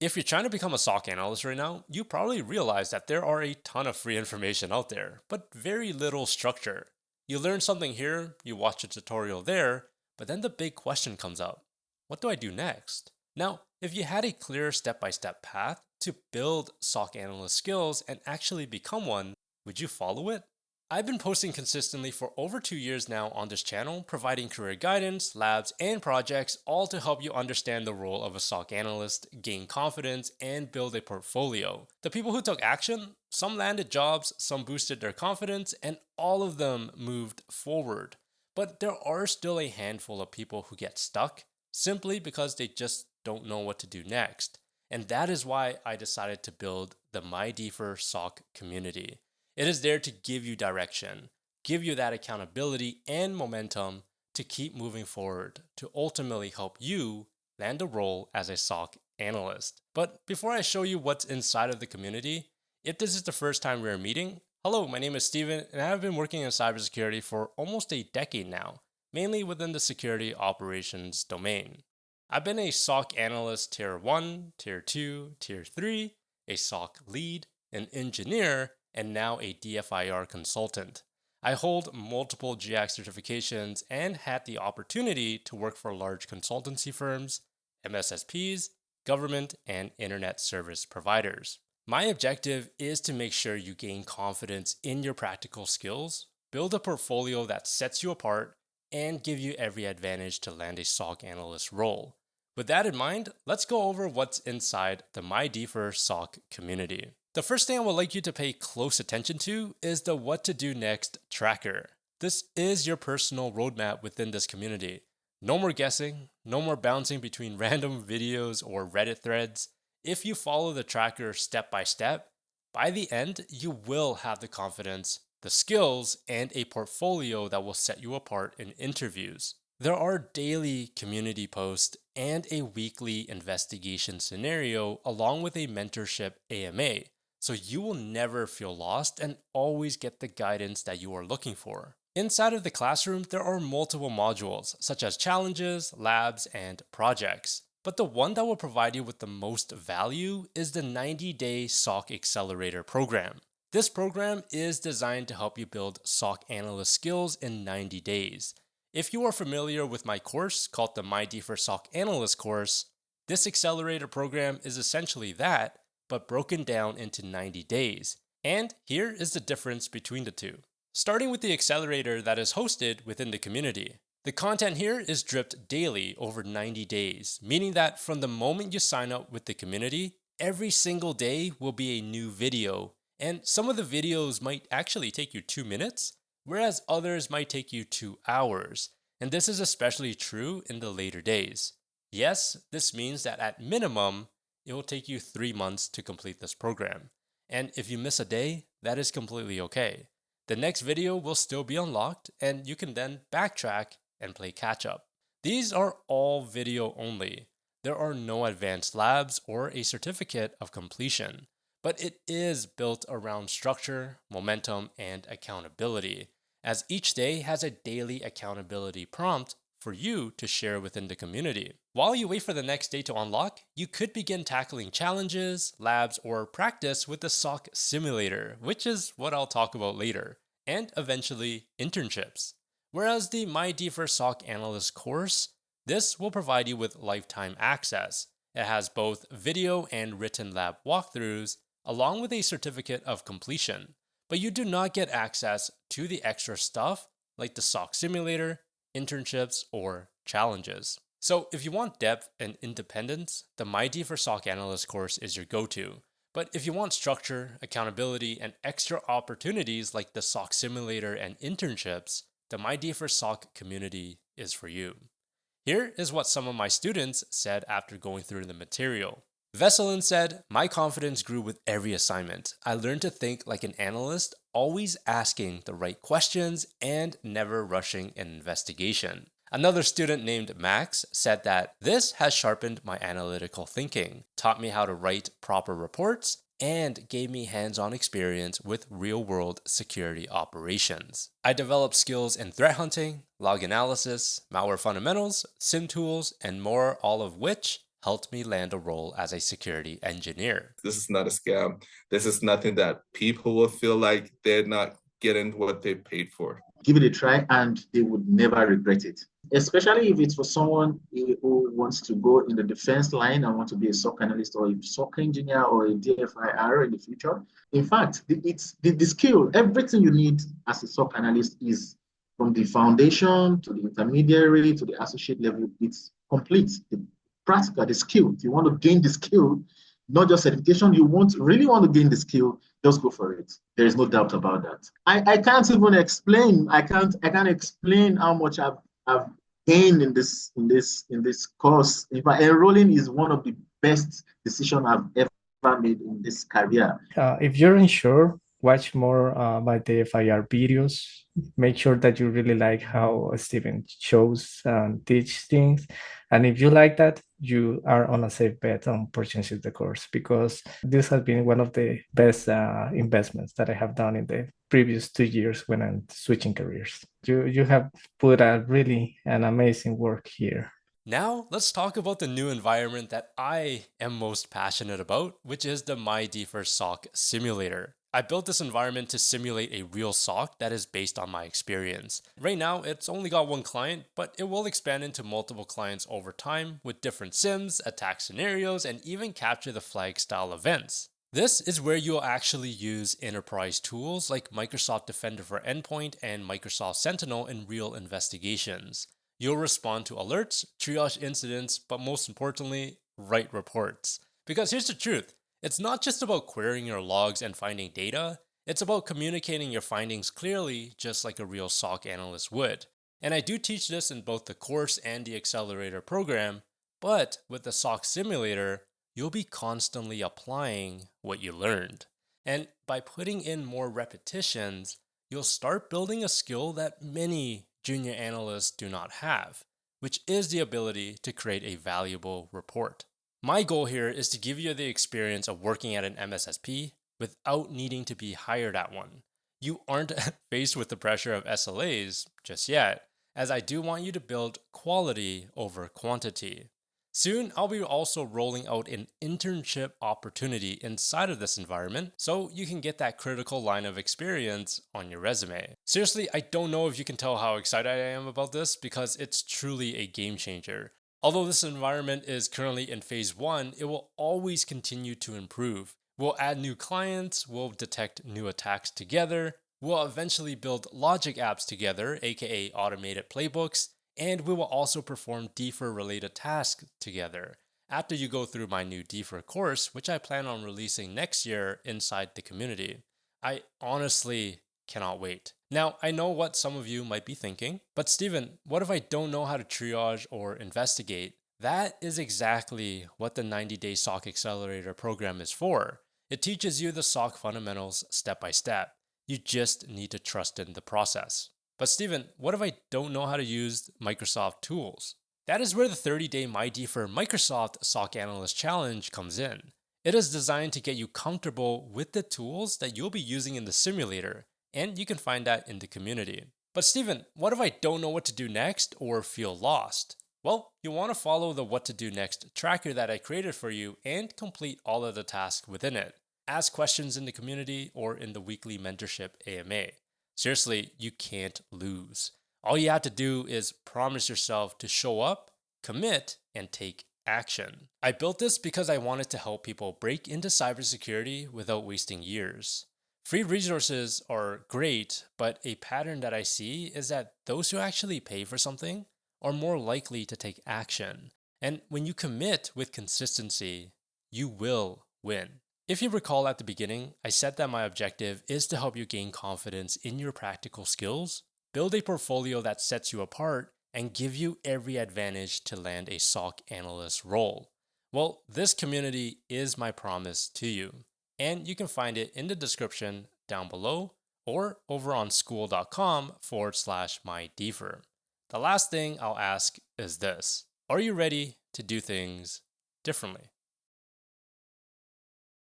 If you're trying to become a SOC analyst right now, you probably realize that there are a ton of free information out there, but very little structure. You learn something here, you watch a tutorial there, but then the big question comes up: what do I do next? Now, if you had a clear step by step path to build SOC analyst skills and actually become one, would you follow it? I've been posting consistently for over 2 years now on this channel, providing career guidance, labs, and projects, all to help you understand the role of a SOC analyst, gain confidence, and build a portfolio. The people who took action, some landed jobs, some boosted their confidence, and all of them moved forward. But there are still a handful of people who get stuck simply because they just don't know what to do next. And that is why I decided to build the MyDFIR SOC community. It is there to give you direction, give you that accountability and momentum to keep moving forward, to ultimately help you land a role as a SOC analyst. But before I show you what's inside of the community, if this is the first time we're meeting, hello, my name is Steven, and I have been working in cybersecurity for almost a decade now, mainly within the security operations domain. I've been a SOC analyst tier 1, tier 2, tier 3, a SOC lead, an engineer, and now a DFIR consultant. I hold multiple GX certifications and had the opportunity to work for large consultancy firms, MSSPs, government, and internet service providers. My objective is to make sure you gain confidence in your practical skills, build a portfolio that sets you apart, and give you every advantage to land a SOC analyst role. With that in mind, let's go over what's inside the MyDFIR SOC community. The first thing I would like you to pay close attention to is the What to Do Next tracker. This is your personal roadmap within this community. No more guessing, no more bouncing between random videos or Reddit threads. If you follow the tracker step by step, by the end, you will have the confidence, the skills, and a portfolio that will set you apart in interviews. There are daily community posts and a weekly investigation scenario along with a mentorship AMA. So you will never feel lost and always get the guidance that you are looking for. Inside of the classroom, there are multiple modules, such as challenges, labs, and projects. But the one that will provide you with the most value is the 90-day SOC Accelerator program. This program is designed to help you build SOC analyst skills in 90 days. If you are familiar with my course called the MyDFIR SOC Analyst course, this accelerator program is essentially that, but broken down into 90 days. And here is the difference between the two. Starting with the accelerator that is hosted within the community. The content here is dripped daily over 90 days, meaning that from the moment you sign up with the community, every single day will be a new video. And some of the videos might actually take you 2 minutes, whereas others might take you 2 hours. And this is especially true in the later days. Yes, this means that at minimum, it will take you 3 months to complete this program. And if you miss a day, that is completely okay. The next video will still be unlocked, and you can then backtrack and play catch up. These are all video only. There are no advanced labs or a certificate of completion, but it is built around structure, momentum, and accountability, as each day has a daily accountability prompt for you to share within the community. While you wait for the next day to unlock, you could begin tackling challenges, labs, or practice with the SOC simulator, which is what I'll talk about later, and eventually internships. Whereas the MyDFIR SOC Analyst course, this will provide you with lifetime access. It has both video and written lab walkthroughs, along with a certificate of completion. But you do not get access to the extra stuff like the SOC simulator, internships, or challenges. So if you want depth and independence, the MyDFIR SOC Analyst course is your go-to. But if you want structure, accountability, and extra opportunities like the SOC simulator and internships, the MyDFIR SOC community is for you. Here is what some of my students said after going through the material. Veselin said, "My confidence grew with every assignment. I learned to think like an analyst, always asking the right questions and never rushing an investigation." Another student named Max said that this has sharpened my analytical thinking, taught me how to write proper reports, and gave me hands-on experience with real-world security operations. I developed skills in threat hunting, log analysis, malware fundamentals, SIM tools, and more, all of which helped me land a role as a security engineer. This is not a scam. This is nothing that people will feel like they're not getting what they paid for. Give it a try and they would never regret it. Especially if it's for someone who wants to go in the defense line and want to be a SOC analyst or a SOC engineer or a DFIR in the future. In fact, it's the skill, everything you need as a SOC analyst is from the foundation to the intermediary to the associate level. It's complete. The practical, the skill. If you want to gain the skill, not just certification, really want to gain the skill, just go for it. There is no doubt about that. I can't even explain. I can't explain how much I've gained in this course. In fact, enrolling is one of the best decisions I've ever made in this career. If you're unsure, watch more MyDFIR videos. Make sure that you really like how Steven shows and teach things. And if you like that, you are on a safe bet on purchasing the course, because this has been one of the best investments that I have done in the previous 2 years when I'm switching careers. You have put an amazing work here. Now, let's talk about the new environment that I am most passionate about, which is the MyDFIR SOC simulator. I built this environment to simulate a real SOC that is based on my experience. Right now, it's only got one client, but it will expand into multiple clients over time with different SIMs, attack scenarios, and even capture the flag style events. This is where you'll actually use enterprise tools like Microsoft Defender for Endpoint and Microsoft Sentinel in real investigations. You'll respond to alerts, triage incidents, but most importantly, write reports. Because here's the truth. It's not just about querying your logs and finding data, it's about communicating your findings clearly, just like a real SOC analyst would. And I do teach this in both the course and the accelerator program, but with the SOC simulator, you'll be constantly applying what you learned. And by putting in more repetitions, you'll start building a skill that many junior analysts do not have, which is the ability to create a valuable report. My goal here is to give you the experience of working at an MSSP without needing to be hired at one. You aren't faced with the pressure of SLAs just yet, as I do want you to build quality over quantity. Soon, I'll be also rolling out an internship opportunity inside of this environment so you can get that critical line of experience on your resume. Seriously, I don't know if you can tell how excited I am about this because it's truly a game changer. Although this environment is currently in phase 1, it will always continue to improve. We'll add new clients, we'll detect new attacks together, we'll eventually build logic apps together, aka automated playbooks, and we will also perform DFIR related tasks together after you go through my new DFIR course, which I plan on releasing next year inside the community. I honestly cannot wait. Now, I know what some of you might be thinking, but Steven, what if I don't know how to triage or investigate? That is exactly what the 90-day SOC Accelerator program is for. It teaches you the SOC fundamentals step by step. You just need to trust in the process. But Steven, what if I don't know how to use Microsoft tools? That is where the 30-day MyDFIR Microsoft SOC Analyst Challenge comes in. It is designed to get you comfortable with the tools that you'll be using in the simulator, and you can find that in the community. But Steven, what if I don't know what to do next or feel lost? Well, you want to follow the What to Do Next tracker that I created for you and complete all of the tasks within it. Ask questions in the community or in the weekly mentorship AMA. Seriously, you can't lose. All you have to do is promise yourself to show up, commit, and take action. I built this because I wanted to help people break into cybersecurity without wasting years. Free resources are great, but a pattern that I see is that those who actually pay for something are more likely to take action. And when you commit with consistency, you will win. If you recall at the beginning, I said that my objective is to help you gain confidence in your practical skills, build a portfolio that sets you apart, and give you every advantage to land a SOC analyst role. Well, this community is my promise to you. And you can find it in the description down below or over on school.com/MyDFIR. The last thing I'll ask is this: are you ready to do things differently?